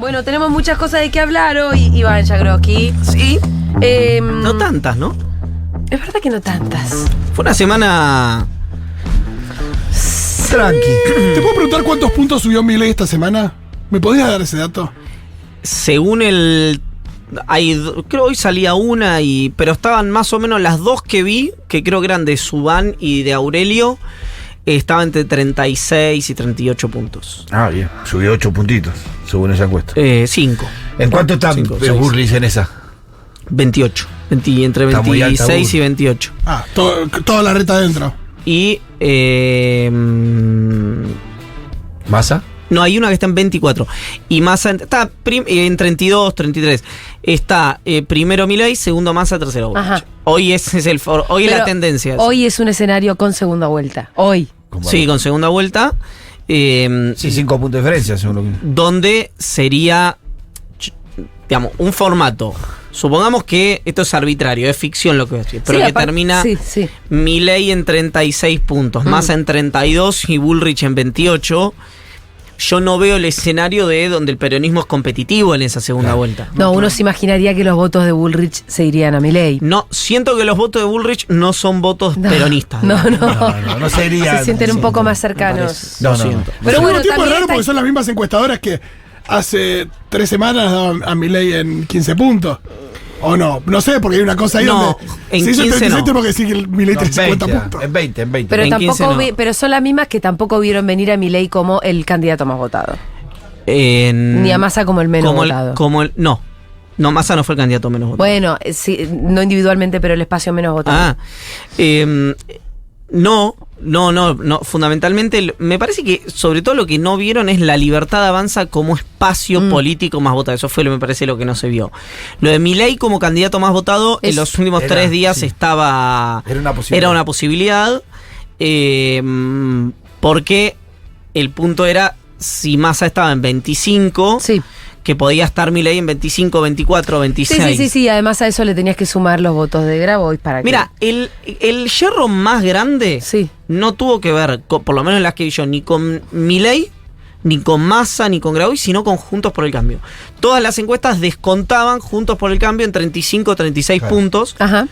Bueno, tenemos muchas cosas de qué hablar hoy, Iván Jagroski. Sí. No tantas, ¿no? Es verdad que no tantas. Fue una semana Tranqui. ¿Te puedo preguntar cuántos puntos subió Milei esta semana? ¿Me podías dar ese dato? según el... creo hoy salía una, pero estaban más o menos las dos que vi, que creo que eran de Subán y de Aurelio, estaba entre 36 y 38 puntos. Ah, bien. Subió 8 puntitos, según esa encuesta. 5. ¿En cuánto está Bullrich en esa? 28. Entre Está muy alta, 26 y 28. Ah, toda la reta adentro. Y... ¿Massa? No, hay una que está en 24. Y Massa está en 32, 33. Está primero Milei, segundo Massa, tercero Bullrich. Ajá. Hoy es la tendencia. Hoy es un escenario con segunda vuelta. Hoy. Sí, con segunda vuelta. Sí, 5 puntos de diferencia, según lo que... Donde sería, digamos, un formato. Supongamos que esto es arbitrario, es ficción lo que voy a decir, pero Sí, que termina Milei en 36 puntos, Massa en 32 y Bullrich en 28. Yo no veo el escenario de donde el peronismo es competitivo en esa segunda vuelta. No, uno se imaginaría que los votos de Bullrich se irían a Milei. No, siento que los votos de Bullrich no son votos peronistas. No sería. Se sienten un poco más cercanos. No. Pero bueno, tiempo es también raro porque son las mismas encuestadoras que hace 3 semanas daban a Milei en 15 puntos. ¿O no? No sé, porque hay una cosa ahí donde en se hizo 15 37 no. porque sí que el Milei tiene 50 puntos. En 20. Pero En 15 tampoco no. pero son las mismas que tampoco vieron venir a Milei como el candidato más votado. Ni a Massa como el menos votado. No, Massa no fue el candidato menos votado. Bueno, sí, no individualmente, pero el espacio menos votado. No, fundamentalmente me parece que sobre todo lo que no vieron es la Libertad Avanza como espacio político más votado. Eso fue me parece lo que no se vio. Lo de Milei como candidato más votado en los últimos 3 días estaba... Era una posibilidad. Porque el punto era si Massa estaba en 25... Sí. Que podía estar Milei en 25, 24, 26. Sí. Además a eso le tenías que sumar los votos de Grabois para que... Mira, el yerro más grande no tuvo que ver, por lo menos en las que vi yo, ni con Milei, ni con Massa, ni con Grabois, sino con Juntos por el Cambio. Todas las encuestas descontaban Juntos por el Cambio en 35, 36 puntos. Ajá.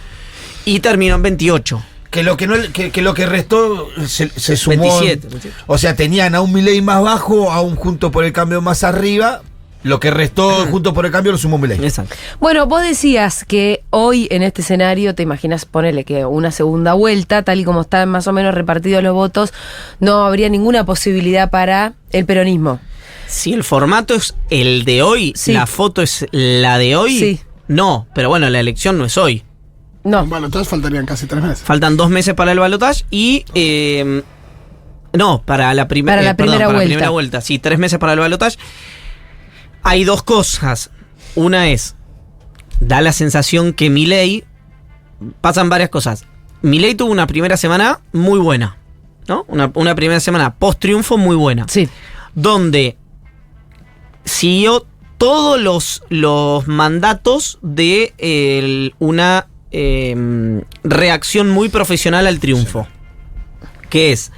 Y terminó en 28. Que lo que restó se sumó. 27. O sea, tenían a un Milei más bajo, a un Juntos por el Cambio más arriba. Lo que restó Juntos por el Cambio lo sumó Milei. Exacto. Bueno, vos decías que hoy en este escenario, te imaginas ponerle que una segunda vuelta, tal y como están más o menos repartidos los votos, no habría ninguna posibilidad para el peronismo. Si el formato es el de hoy, la foto es la de hoy, no, pero bueno, la elección no es hoy. No. Bueno, entonces faltarían casi 3 meses. Faltan 2 meses para el balotaje y... para la primera vuelta. Sí, 3 meses para el balotaje. Hay 2 cosas. Una es, da la sensación que Milei, pasan varias cosas. Milei tuvo una primera semana muy buena, ¿no? Una primera semana post triunfo muy buena. Sí. Donde siguió todos los mandatos de una reacción muy profesional al triunfo. Que es,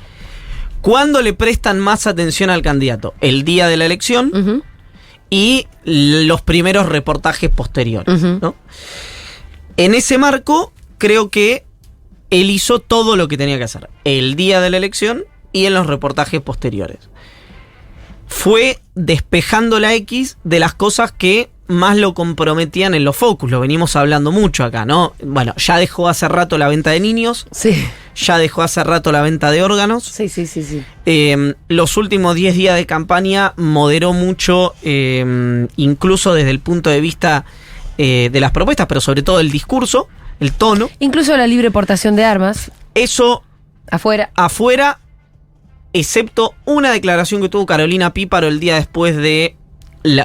¿cuándo le prestan más atención al candidato? El día de la elección. Y los primeros reportajes posteriores, ¿no? En ese marco, creo que él hizo todo lo que tenía que hacer. El día de la elección y en los reportajes posteriores. Fue despejando la X de las cosas que más lo comprometían en los focus. Lo venimos hablando mucho acá, ¿no? Bueno, ya dejó hace rato la venta de niños. Sí. Ya dejó hace rato la venta de órganos. Sí. Los últimos 10 días de campaña moderó mucho, incluso desde el punto de vista de las propuestas, pero sobre todo el discurso, el tono. Incluso la libre portación de armas. Eso afuera, excepto una declaración que tuvo Carolina Píparo el día después de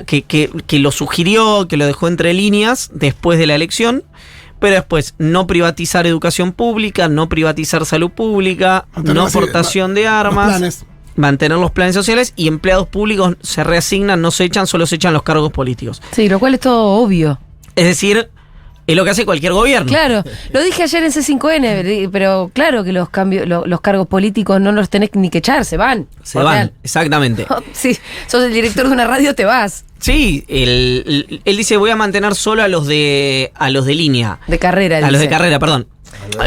que lo sugirió, que lo dejó entre líneas después de la elección. Pero después, no privatizar educación pública, no privatizar salud pública, no portación de armas, mantener los planes sociales y empleados públicos se reasignan, no se echan, solo se echan los cargos políticos. Sí, lo cual es todo obvio. Es decir, Es lo que hace cualquier gobierno. Claro, lo dije ayer en C5N, pero claro que los cambios, los cargos políticos no los tenés ni que echar, se van. Se van, exactamente. Si sos el director de una radio, te vas. Sí, él dice, voy a mantener solo a los de línea. De carrera, A los de carrera, perdón.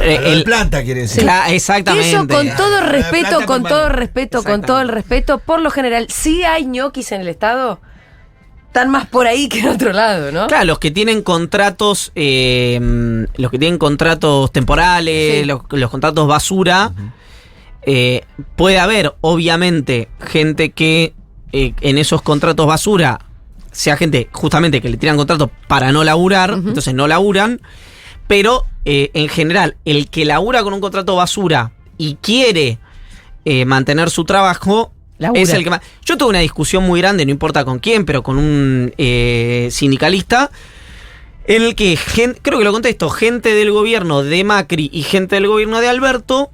El planta quiere decir. Exactamente. Eso con todo La respeto, planta con todo permanente. respeto, con todo el respeto, por lo general, sí hay ñoquis en el Estado, están más por ahí que en otro lado, ¿no? Claro, los que tienen contratos, temporales, Sí. los contratos basura, puede haber, obviamente, gente que en esos contratos basura sea gente justamente que le tiran contratos para no laburar, entonces no laburan, pero en general, el que labura con un contrato basura y quiere mantener su trabajo, Labura. es el que más. Yo tuve una discusión muy grande, no importa con quién, pero con un sindicalista, en el que, creo que lo contesto, gente del gobierno de Macri y gente del gobierno de Alberto,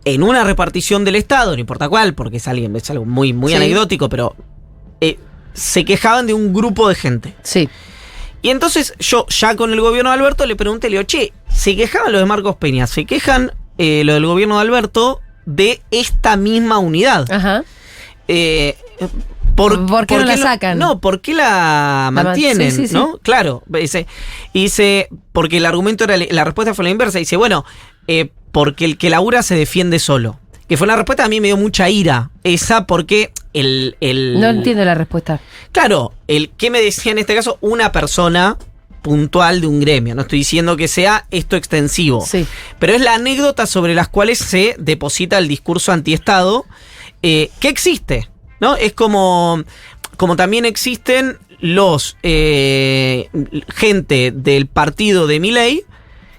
en una repartición del Estado, no importa cuál, porque es algo muy, muy Sí. anecdótico, pero se quejaban de un grupo de gente. Sí. Y entonces yo, ya con el gobierno de Alberto, le pregunté, le digo, che, se quejaban los de Marcos Peña, se quejan los del gobierno de Alberto de esta misma unidad. Ajá. ¿Por qué no la sacan? No, ¿por qué la mantienen? sí, sí, ¿No? Claro. Dice, porque el argumento era, la respuesta fue la inversa. Dice, bueno, porque el que labura se defiende solo. Que fue una respuesta, a mí me dio mucha ira. Esa porque No entiendo la respuesta. Claro, ¿qué me decía en este caso? Una persona puntual de un gremio. No estoy diciendo que sea esto extensivo. Sí. Pero es la anécdota sobre las cuales se deposita el discurso antiestado que existe, ¿no? Es como también existen los gente del partido de Milei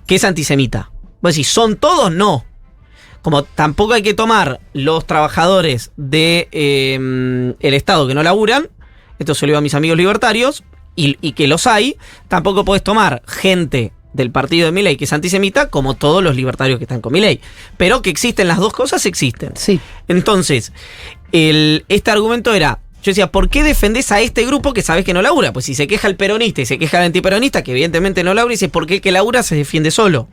que es antisemita. Vos decís, ¿son todos? No. Como tampoco hay que tomar los trabajadores de el Estado que no laburan, esto se lo digo a mis amigos libertarios, y que los hay, tampoco podés tomar gente del partido de Milei que es antisemita como todos los libertarios que están con Milei. Pero que existen las dos cosas, existen. Sí. Entonces, este argumento era, yo decía, ¿por qué defendés a este grupo que sabés que no labura? Pues si se queja el peronista y se queja el antiperonista, que evidentemente no labura, dice, ¿por qué el que labura se defiende solo?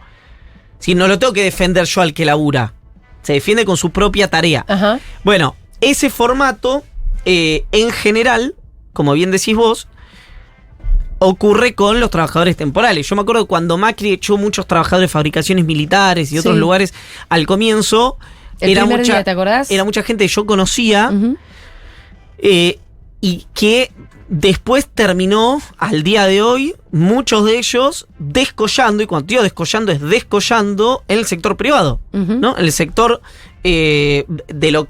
Si no lo tengo que defender yo al que labura. Se defiende con su propia tarea. Ajá. Bueno, ese formato, en general, como bien decís vos, ocurre con los trabajadores temporales. Yo me acuerdo cuando Macri echó muchos trabajadores de fabricaciones militares y otros Sí. lugares al comienzo. El primer día, ¿te acordás? Era mucha gente que yo conocía Ujú. y que después terminó, al día de hoy, muchos de ellos descollando, y cuando digo descollando es descollando en el sector privado, Ujú. ¿no? En el sector de lo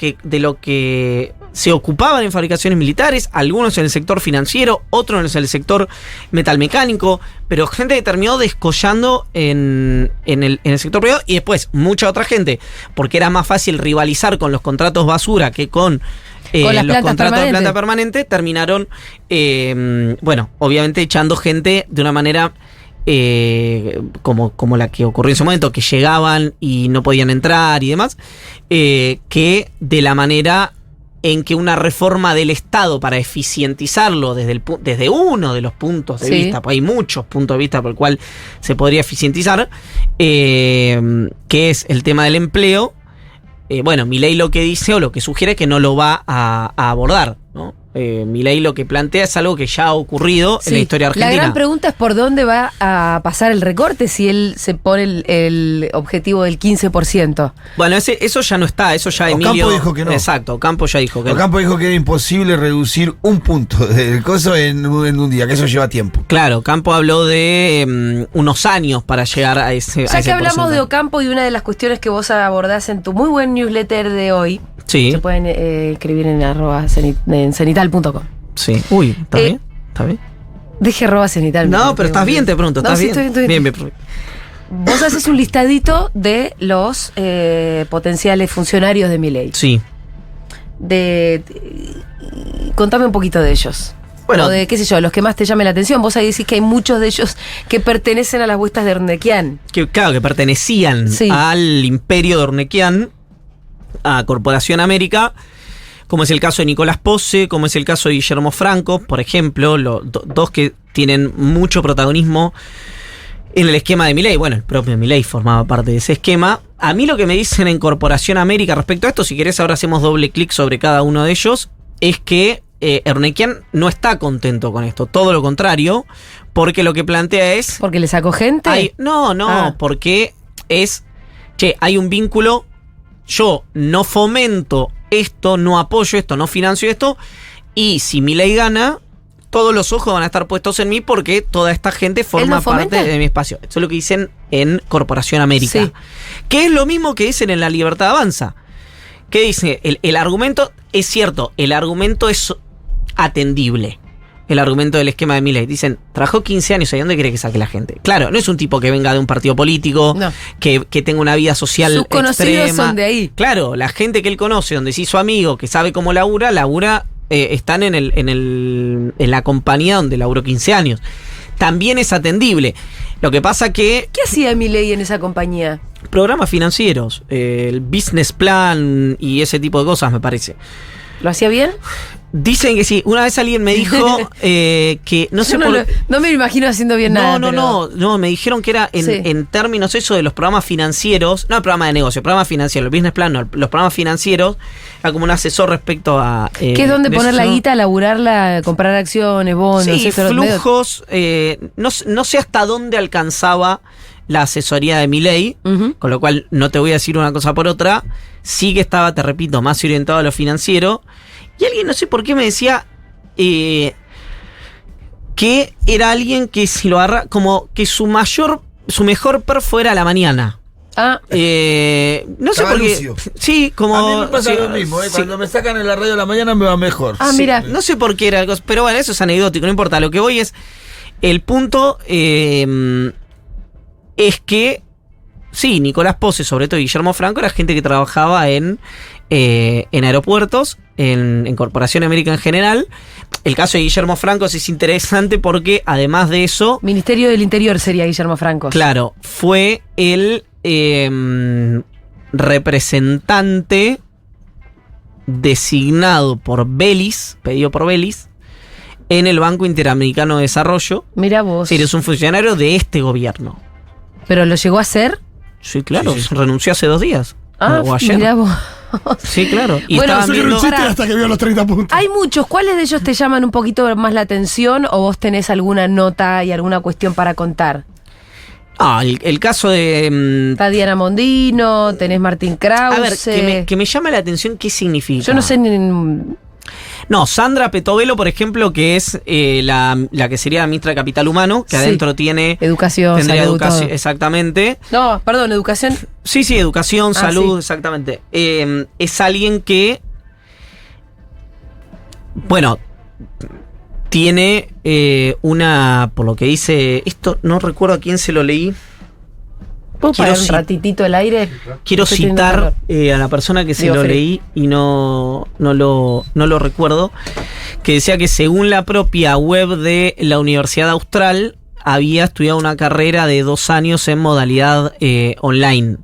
que se ocupaban en fabricaciones militares, algunos en el sector financiero, otros en el sector metalmecánico, pero gente que terminó descollando en el sector privado, y después mucha otra gente, porque era más fácil rivalizar con los contratos basura que con las los plantas contratos de permanentes. planta permanente, terminaron, obviamente echando gente de una manera como la que ocurrió en ese momento, que llegaban y no podían entrar y demás, que de la manera en que una reforma del Estado para eficientizarlo desde uno de los puntos de Sí. vista, pues hay muchos puntos de vista por el cual se podría eficientizar, que es el tema del empleo. Milei lo que dice o lo que sugiere es que no lo va a abordar, ¿no? Milei lo que plantea es algo que ya ha ocurrido en la Sí. historia argentina. La gran pregunta es por dónde va a pasar el recorte si él se pone el objetivo del 15%. Bueno, eso ya no está, eso ya Ocampo Emilio dijo que no. Exacto, Ocampo ya dijo que no. Ocampo dijo que era imposible reducir un punto del coso en un día, que eso lleva tiempo. Claro, Ocampo habló de unos años para llegar a ese Ya que hablamos porcentaje. de Ocampo y una de las cuestiones que vos abordás en tu muy buen newsletter de hoy, Sí, se pueden escribir en en cenital.com. sí. Uy, ¿está Eh, bien? ¿Está bien? Dije @cenital. No, pero estás bien, te pregunto, No, ¿estás sí, bien? estoy bien. Bien. Vos haces un listadito de los potenciales funcionarios de Milei. Sí. Contame un poquito de ellos. Bueno. O de, qué sé yo, los que más te llamen la atención. Vos ahí decís que hay muchos de ellos que pertenecen a las huestas de Ornequian. Claro, que pertenecían Sí. al imperio de Ornequian, a Corporación América, como es el caso de Nicolás Posse, como es el caso de Guillermo Franco, por ejemplo, dos que tienen mucho protagonismo en el esquema de Milei. Bueno, el propio Milei formaba parte de ese esquema. A mí lo que me dicen en Corporación América respecto a esto, si querés ahora hacemos doble clic sobre cada uno de ellos, es que Eurnequian no está contento con esto, todo lo contrario, porque lo que plantea es... ¿Porque le sacó gente? Porque es, hay un vínculo, yo no fomento esto, no apoyo esto, no financio esto, y si Milei gana, todos los ojos van a estar puestos en mí porque toda esta gente forma parte de mi espacio. Eso es lo que dicen en Corporación América. Sí. Que es lo mismo que dicen en La Libertad Avanza. ¿Qué dice? El argumento es cierto, el argumento es atendible. El argumento del esquema de Milei. Dicen, trabajó 15 años, ¿y dónde cree que saque la gente? Claro, no es un tipo que venga de un partido político, no, que tenga una vida social sus conocidos extrema. Son de ahí. Claro, la gente que él conoce, donde se hizo amigo, que sabe cómo labura, están en la compañía donde laburó 15 años. También es atendible. Lo que pasa que... ¿Qué hacía Milei en esa compañía? Programas financieros, el business plan y ese tipo de cosas, me parece. ¿Lo hacía bien? Dicen que sí. Una vez alguien me dijo que no sé por... No me lo imagino haciendo bien nada. No, me dijeron que era en términos eso de los programas financieros, no el programa de negocio, el programa financiero, el business plan, no, los programas financieros, era como un asesor respecto a... ¿Qué es donde poner la guita, laburarla, comprar acciones, bonos? Sí, flujos, no sé hasta dónde alcanzaba la asesoría de Milei, con lo cual no te voy a decir una cosa por otra, sí que estaba, te repito, más orientado a lo financiero. Y alguien, no sé por qué, me decía que era alguien que si lo agarra, como que su mejor perfo era a la mañana. No sé por qué. Sí, como. A mí me pasa lo mismo, cuando me sacan en la radio de la mañana me va mejor. Mira. No sé por qué era algo, pero bueno, eso es anecdótico, no importa. Lo que voy es. El punto es que. Sí, Nicolás Pose, sobre todo Guillermo Franco, era gente que trabajaba en aeropuertos, en Corporación América en general. El caso de Guillermo Franco es interesante porque, además de eso... Ministerio del Interior sería Guillermo Franco. Claro, fue el representante designado por Belis, pedido por Belis, en el Banco Interamericano de Desarrollo. Mira vos. Sí, es un funcionario de este gobierno. ¿Pero lo llegó a hacer? Sí, claro, renunció hace 2 días. O ayer. Mirá vos. Sí, claro. Y bueno, hasta que vio los 30 puntos. Hay muchos. ¿Cuáles de ellos te llaman un poquito más la atención o vos tenés alguna nota y alguna cuestión para contar? El caso de... Está Diana Mondino, tenés Martín Krause. A ver, que me llama la atención qué significa. Yo no sé ni... No, Sandra Petovelo, por ejemplo, que es la que sería la ministra de Capital Humano, que adentro tiene... Educación, salud, todo. Exactamente. No, perdón, educación. Sí, educación, salud, exactamente. Es alguien que... Bueno, tiene una... Por lo que dice... Esto no recuerdo a quién se lo leí. ¿Puedo parar un ratitito el aire? Quiero citar a la persona que se lo leí y no lo recuerdo, que decía que según la propia web de la Universidad Austral había estudiado una carrera de 2 años en modalidad online.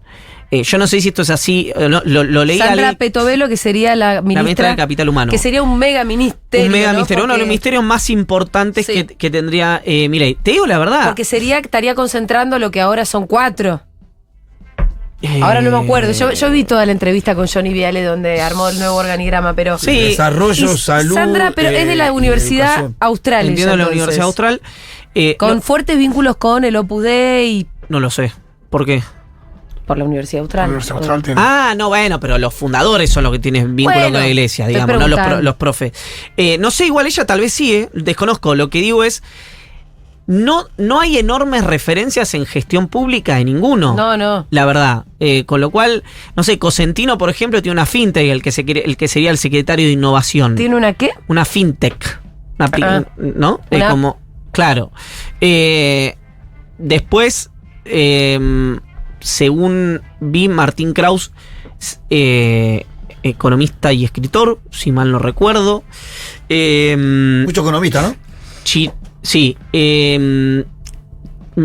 Yo no sé si esto es así, lo leí. Sandra Petovelo, que sería la ministra de Capital Humano. Que sería un mega ministerio. Un mega ministerio, uno de los ministerios más importantes que tendría Milei. Te digo la verdad. Porque estaría concentrando lo que ahora son 4. Ahora no me acuerdo. Yo vi toda la entrevista con Johnny Viale donde armó el nuevo organigrama, pero... Sí. Desarrollo, salud... Sandra, pero es de la Universidad Austral. Entiendo, de la Universidad Austral. Con fuertes vínculos con el Opus Dei. No lo sé. ¿Por qué? Por la Universidad Austral. No, bueno, pero los fundadores son los que tienen vínculo con la iglesia, digamos, no los profes. No sé, igual ella tal vez sí, desconozco. Lo que digo es, no hay enormes referencias en gestión pública de ninguno. No. La verdad. Con lo cual, no sé, Cosentino, por ejemplo, tiene una fintech, el que sería el secretario de Innovación. ¿Tiene una qué? Una fintech. ¿No? Como, claro. Después... según vi, Martín Krause, economista y escritor, si mal no recuerdo. Mucho economista, ¿no? Sí. Me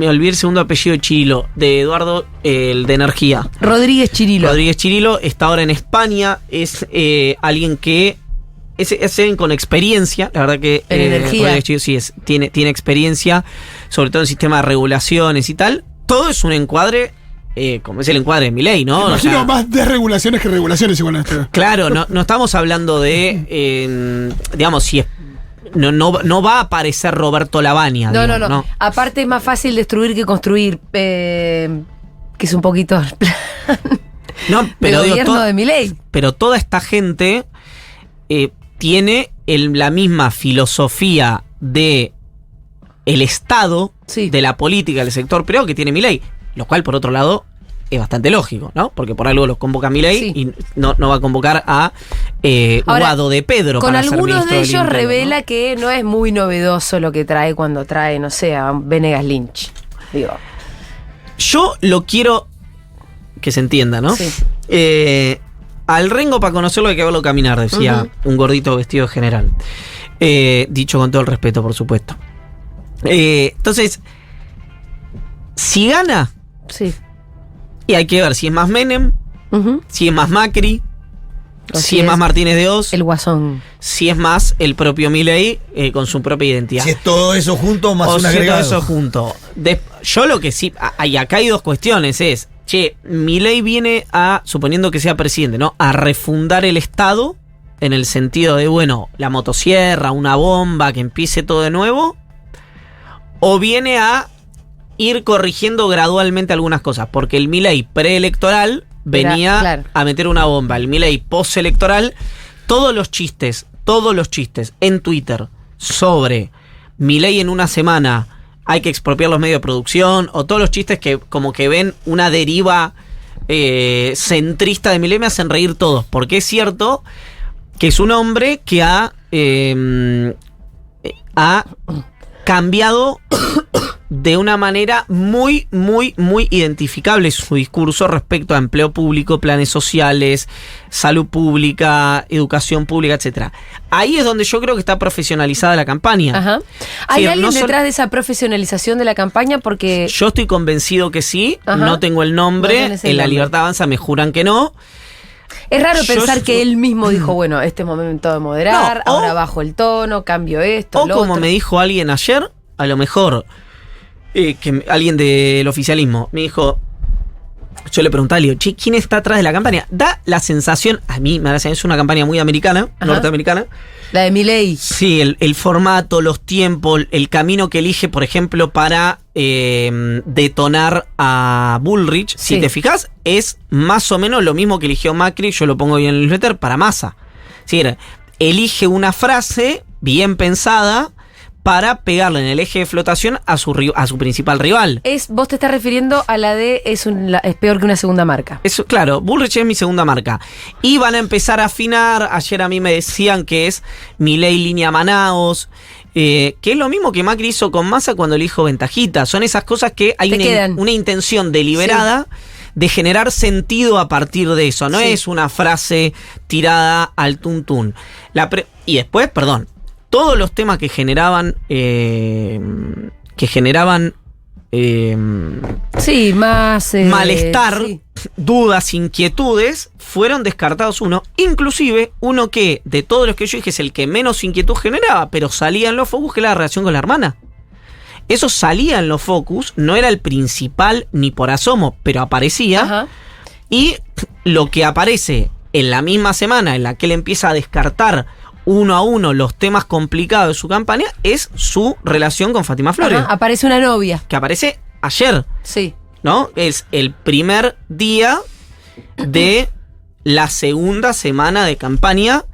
olvidé el segundo apellido de Chirilo, de Eduardo, el de Energía. Rodríguez Chirilo. Está ahora en España. Es alguien que es alguien con experiencia, la verdad que energía. Rodríguez Chivio sí tiene experiencia, sobre todo en sistema de regulaciones y tal. Todo es un encuadre, como es el encuadre de Milei, ¿no? Imagino O sea, más desregulaciones que regulaciones igual en este. claro, no estamos hablando de, digamos, si es, no va a aparecer Roberto Lavagna. No, digamos, no. Aparte es más fácil destruir que construir, que es un poquito el plan No, pero del digo, gobierno de Milei. pero toda esta gente tiene la misma filosofía de el Estado, Sí. de la política, del sector privado que tiene Milei, lo cual por otro lado es bastante lógico, ¿no? Porque por algo los convoca Milei Sí. y no va a convocar a Ahora, Guado de Pedro. Con para ser algunos ministro de del ellos Interior, revela ¿no? que no es muy novedoso lo que trae cuando trae, no sé, a Venegas Lynch. Digo, Yo lo quiero que se entienda, ¿no? Sí. Al Rengo para conocerlo hay que verlo caminar, decía un gordito vestido de general. Dicho con todo el respeto, por supuesto. Entonces, si gana, sí. y hay que ver si es más Menem, Ujú. si es más Macri, O si es más Martínez de Oz, El Guasón. si es más el propio Milei con su propia identidad. Si es todo eso junto más o un si agregado. todo eso junto. Yo lo que sí, acá hay dos cuestiones, es, Milei viene a, suponiendo que sea presidente, ¿no? A refundar el Estado, en el sentido de, bueno, la motosierra, una bomba, que empiece todo de nuevo, o viene a ir corrigiendo gradualmente algunas cosas, porque el Milei preelectoral venía claro. a meter una bomba, el Milei postelectoral, todos los chistes en Twitter sobre Milei en una semana hay que expropiar los medios de producción, o todos los chistes que como que ven una deriva centrista de Milei, me hacen reír todos, porque es cierto que es un hombre que ha cambiado de una manera muy, muy, muy identificable su discurso respecto a empleo público, planes sociales, salud pública, educación pública, etcétera. Ahí es donde yo creo que está profesionalizada la campaña. Ajá. ¿Hay Sí, alguien no son- detrás de esa profesionalización de la campaña? Porque Yo estoy convencido que sí, Ajá. no tengo el No nombre, tenés el en La nombre. Libertad Avanza me juran que no. es raro yo- pensar que él mismo dijo, bueno, este es momento de moderar, No, o- ahora bajo el tono, cambio esto, O lo como otro. me dijo alguien ayer, a lo mejor alguien del oficialismo me dijo, yo le preguntaba, le digo, che, ¿quién está atrás de la campaña? Da la sensación, a mí me da la sensación, es una campaña muy americana, Ajá. norteamericana. La de Milei. Sí, el formato, los tiempos, el camino que elige, por ejemplo, para detonar a Bullrich, Sí. si te fijas, es más o menos lo mismo que eligió Macri, yo lo pongo ahí en el newsletter, para Massa. Es decir, elige una frase bien pensada para pegarle en el eje de flotación a su principal rival. Vos te estás refiriendo a la de es peor que una segunda marca. Eso, claro, Bullrich es mi segunda marca. Y van a empezar a afinar. Ayer a mí me decían que es Milei línea Manaos. Que es lo mismo que Macri hizo con Massa cuando le dijo ventajita. Son esas cosas que hay Te quedan. una intención deliberada de generar sentido a partir de eso. No Sí. es una frase tirada al tuntún. Y después, perdón, todos los temas que generaban Sí, más malestar, sí. dudas, inquietudes, fueron descartados inclusive uno que, de todos los que yo dije, es el que menos inquietud generaba, pero salía en los focus, que era la relación con la hermana. Eso salía en los focus, no era el principal ni por asomo, pero aparecía. Ajá. Y lo que aparece en la misma semana en la que él empieza a descartar uno a uno los temas complicados de su campaña es su relación con Fátima Flores, Ajá, aparece una novia. que aparece ayer. Sí. ¿No? Es el primer día de la segunda semana de campaña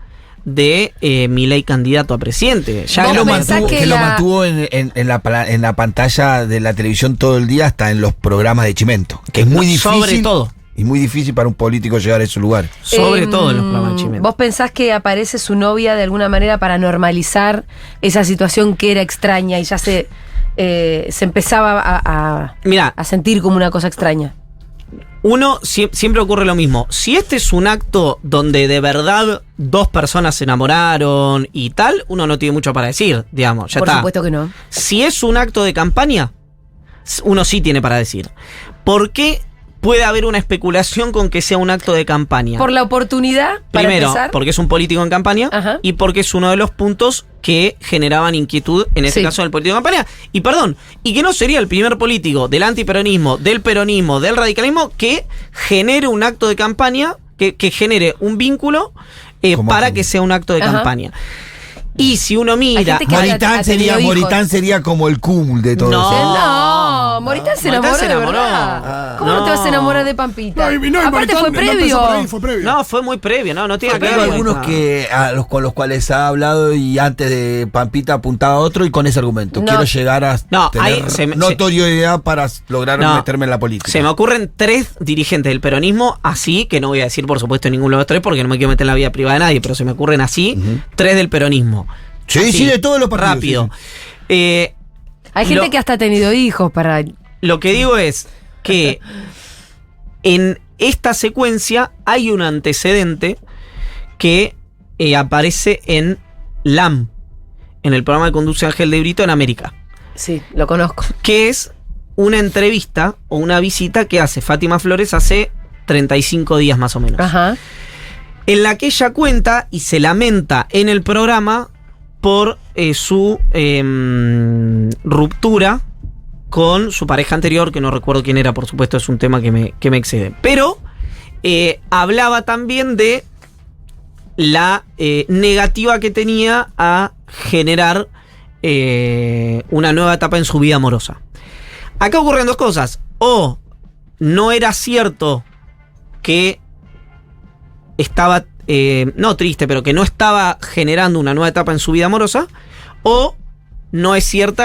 de Milei candidato a presidente. Ya ¿Vos Lo pensás mantuvo, que que lo la- mantuvo en la pantalla de la televisión todo el día, hasta en los programas de Chimento. Que es muy difícil. Sobre todo. Y muy difícil para un político llegar a ese lugar. Sobre todo en los programas de Chimento. ¿Vos pensás que aparece su novia de alguna manera para normalizar esa situación que era extraña y ya se empezaba Mirá, a sentir como una cosa extraña? siempre ocurre lo mismo. Si este es un acto donde de verdad dos personas se enamoraron y tal, uno no tiene mucho para decir, digamos. Ya Por está. supuesto que no. Si es un acto de campaña, uno sí tiene para decir. ¿Por qué puede haber una especulación con que sea un acto de campaña. Por la oportunidad, para Primero, empezar. porque es un político en campaña. Ajá. Y porque es uno de los puntos que generaban inquietud, en este Sí. caso, del político en campaña. Y perdón, y que no sería el primer político del antiperonismo, del radicalismo, que genere un acto de campaña, que genere un vínculo Como para que- que sea un acto de Ajá. campaña. Y si uno Hay mira... gente que Moritán ha tenido hijos. Moritán sería como el cúmulo de todo No. eso. No, Moritán se Moritán enamoró se de enamoró. verdad. ¿Cómo no te vas a No. enamorar de Pampita? No, y Aparte Moritán fue no empezó previo. por ahí, fue previo. No, fue muy previo, no tiene que Tengo ver. algunos que con los cuales ha hablado y antes de Pampita apuntaba a otro y con ese argumento. No. Quiero llegar a No, tener ahí se- notoriedad para lograr No. meterme en la política. Se me ocurren 3 dirigentes del peronismo, así, que no voy a decir por supuesto ninguno de los 3 porque no me quiero meter en la vida privada de nadie, pero se me ocurren así, 3 del peronismo. Sí, Así, sí, de todos los partidos. rápido. sí, Hay gente Lo- que hasta ha tenido hijos para... Lo que digo es que en esta secuencia hay un antecedente que aparece en LAM, en el programa que conduce Ángel de Brito en América, Sí, lo conozco. que es una entrevista o una visita que hace Fátima Flores hace 35 días más o menos. Ajá. En la que ella cuenta y se lamenta en el programa por su ruptura con su pareja anterior, que no recuerdo quién era, por supuesto, es un tema que me excede. Pero hablaba también de la negativa que tenía a generar una nueva etapa en su vida amorosa. Acá ocurren 2 cosas. O no era cierto que estaba, no triste, pero que no estaba generando una nueva etapa en su vida amorosa, o no es cierto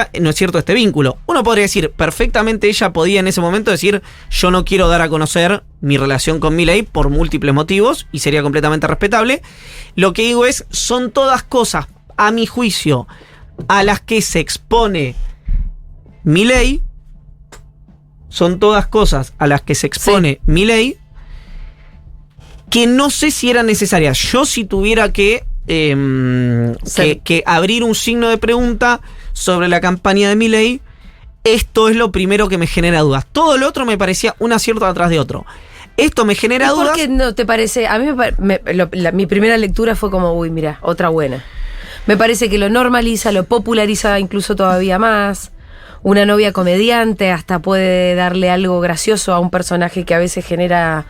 este vínculo. Uno podría decir, perfectamente ella podía en ese momento decir, yo no quiero dar a conocer mi relación con Milei por múltiples motivos, y sería completamente respetable. Lo que digo es, son todas cosas, a mi juicio, a las que se expone Milei, son todas cosas a las que se expone Milei, que no sé si eran necesarias. Yo si tuviera que abrir un signo de pregunta sobre la campaña de Milei, esto es lo primero que me genera dudas. Todo lo otro me parecía un acierto atrás de otro. Esto me genera ¿Y dudas. por qué no te parece? A mí mi primera lectura fue como, uy, mira, otra buena. Me parece que lo normaliza, lo populariza incluso todavía más. Una novia comediante hasta puede darle algo gracioso a un personaje que a veces genera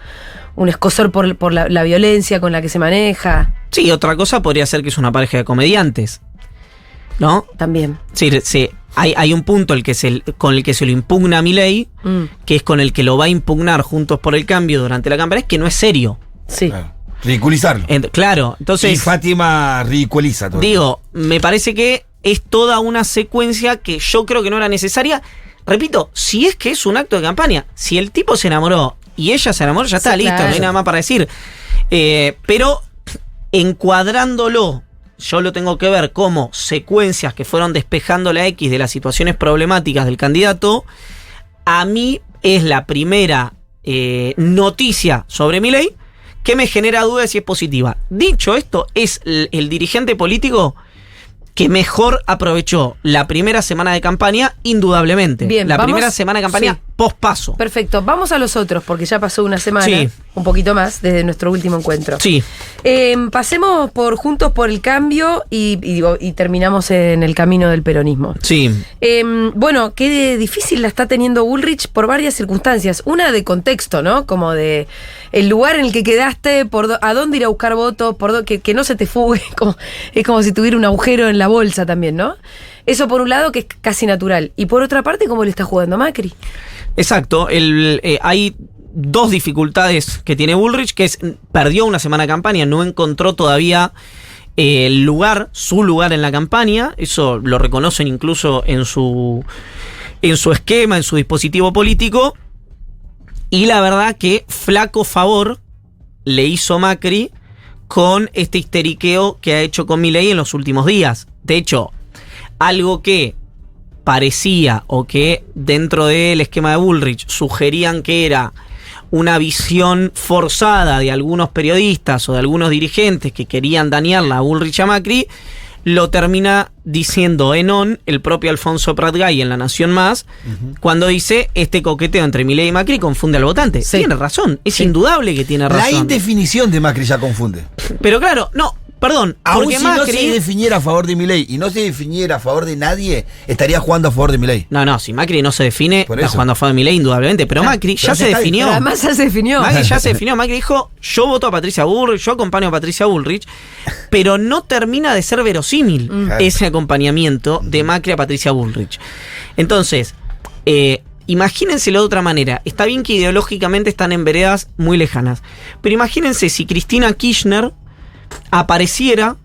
un escozor por la violencia con la que se maneja. Sí, otra cosa podría ser que es una pareja de comediantes, ¿no? También. Sí, hay un punto con el que se lo impugna a Milei, que es con el que lo va a impugnar Juntos por el Cambio durante la campaña, es que no es serio. Sí. Claro. Ridiculizarlo. Claro, entonces... Y Fátima ridiculiza todo. Digo, me parece que es toda una secuencia que yo creo que no era necesaria. Repito, si es que es un acto de campaña, si el tipo se enamoró y ella se enamoró, ya está, Sí, listo, claro. no hay nada más para decir. Pero encuadrándolo, yo lo tengo que ver como secuencias que fueron despejando la X de las situaciones problemáticas del candidato. A mí es la primera noticia sobre Milei que me genera dudas si es positiva. Dicho esto, es el dirigente político que mejor aprovechó la primera semana de campaña, indudablemente. Bien, la vamos- primera semana de campaña sí. post-paso. Perfecto. Vamos a los otros, porque ya pasó una semana, Sí. un poquito más, desde nuestro último encuentro. Sí, Pasemos por Juntos por el Cambio y terminamos en el camino del peronismo. sí. Bueno, qué difícil la está teniendo Bullrich por varias circunstancias. Una de contexto, ¿no? Como de el lugar en el que quedaste, a dónde ir a buscar votos, que no se te fugue. Es como si tuviera un agujero en la bolsa también, ¿no? Eso por un lado, que es casi natural. Y por otra parte, ¿cómo le está jugando Macri? Exacto. Hay 2 dificultades que tiene Bullrich, que es, perdió una semana de campaña, no encontró todavía su lugar en la campaña. Eso lo reconocen incluso en su esquema, en su dispositivo político. Y la verdad que flaco favor le hizo Macri con este histeriqueo que ha hecho con Milei en los últimos días. De hecho, algo que parecía o que dentro del esquema de Bullrich sugerían que era una visión forzada de algunos periodistas o de algunos dirigentes que querían dañarla a Bullrich a Macri, lo termina diciendo en on el propio Alfonso Pratgay en La Nación Más, cuando dice este coqueteo entre Milei y Macri confunde al votante. Sí. Tiene razón, es indudable que tiene La razón. indefinición de Macri ya confunde. Pero claro, no, perdón, Aún porque si no Macri... se definiera a favor de Milei y no se definiera a favor de nadie, estaría jugando a favor de Milei. No, si Macri no se define, Por está eso. jugando a favor de Milei indudablemente, pero Macri pero ya se se está- definió. Pero además ya se definió. Macri ya se definió. Macri dijo, yo voto a Patricia Bullrich, yo acompaño a Patricia Bullrich, pero no termina de ser verosímil ese acompañamiento de Macri a Patricia Bullrich. Entonces, imagínenselo de otra manera. Está bien que ideológicamente están en veredas muy lejanas, pero imagínense si Cristina Kirchner apareciera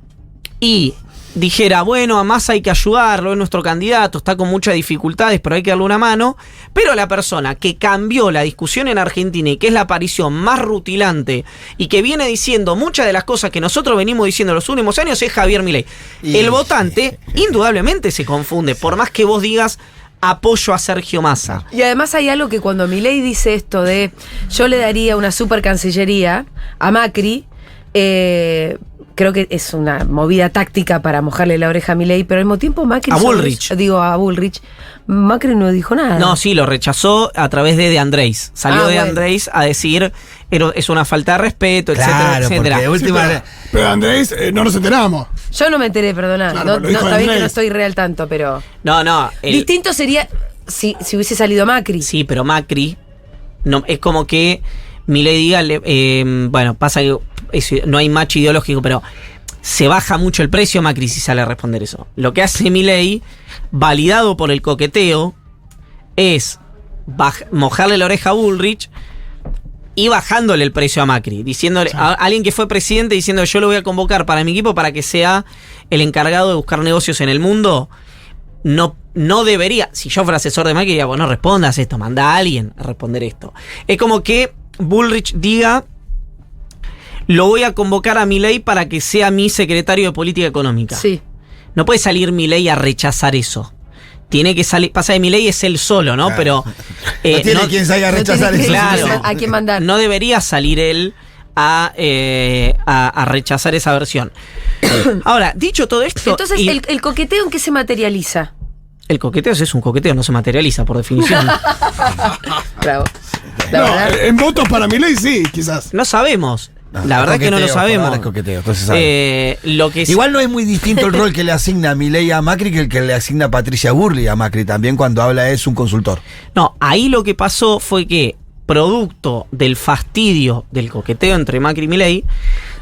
y dijera, bueno, a Massa hay que ayudarlo, es nuestro candidato, está con muchas dificultades, pero hay que darle una mano. Pero la persona que cambió la discusión en Argentina y que es la aparición más rutilante y que viene diciendo muchas de las cosas que nosotros venimos diciendo en los últimos años es Javier Milei. Y- El votante indudablemente se confunde, por más que vos digas apoyo a Sergio Massa. Y además hay algo que cuando Milei dice esto de yo le daría una super cancillería a Macri, creo que es una movida táctica para mojarle la oreja a Milei, pero al mismo tiempo Macri... A Bullrich. A Bullrich. Macri no dijo nada. No, sí, lo rechazó a través de Andrés. Salió Ah, de bueno. Andrés a decir es una falta de respeto, etcétera, Claro, porque etcétera. de Sí, última... pero Andrés, no nos enteramos. Yo no me enteré, perdona. Claro, No, lo dijo está bien que Andrés. no estoy real tanto, pero... No, Distinto sería si hubiese salido Macri. sí, pero Macri no, es como que Milei diga, bueno, pasa que no hay match ideológico, pero se baja mucho el precio Macri si sale a responder eso. Lo que hace Milei, validado por el coqueteo, es mojarle la oreja a Bullrich y bajándole el precio a Macri, diciéndole a alguien que fue presidente, diciendo yo lo voy a convocar para mi equipo para que sea el encargado de buscar negocios en el mundo. No debería, si yo fuera asesor de Macri, diría, bueno, no respondas esto, manda a alguien a responder esto. Es como que Bullrich diga, lo voy a convocar a Milei para que sea mi secretario de política económica. Sí. No puede salir Milei a rechazar eso. Tiene que salir, pasa que Milei es él solo, ¿no? Claro. Pero no tiene quien salga a No rechazar tiene eso. Claro. a quién mandar. no debería salir él a rechazar esa versión. Ahora, dicho todo esto... Entonces, y- ¿el coqueteo en qué se materializa? el coqueteo es un coqueteo, no se materializa por definición. Bravo. La No, verdad. en votos para Milei sí, quizás. No sabemos. No, La verdad que no lo coqueteo, por sabemos. ahora es coqueteo, entonces se sabe. Lo que Igual no es muy distinto el rol que le asigna Milei a Macri que el que le asigna Patricia Bullrich a Macri también cuando habla es un consultor. No, ahí lo que pasó fue que, producto del fastidio del coqueteo entre Macri y Milei,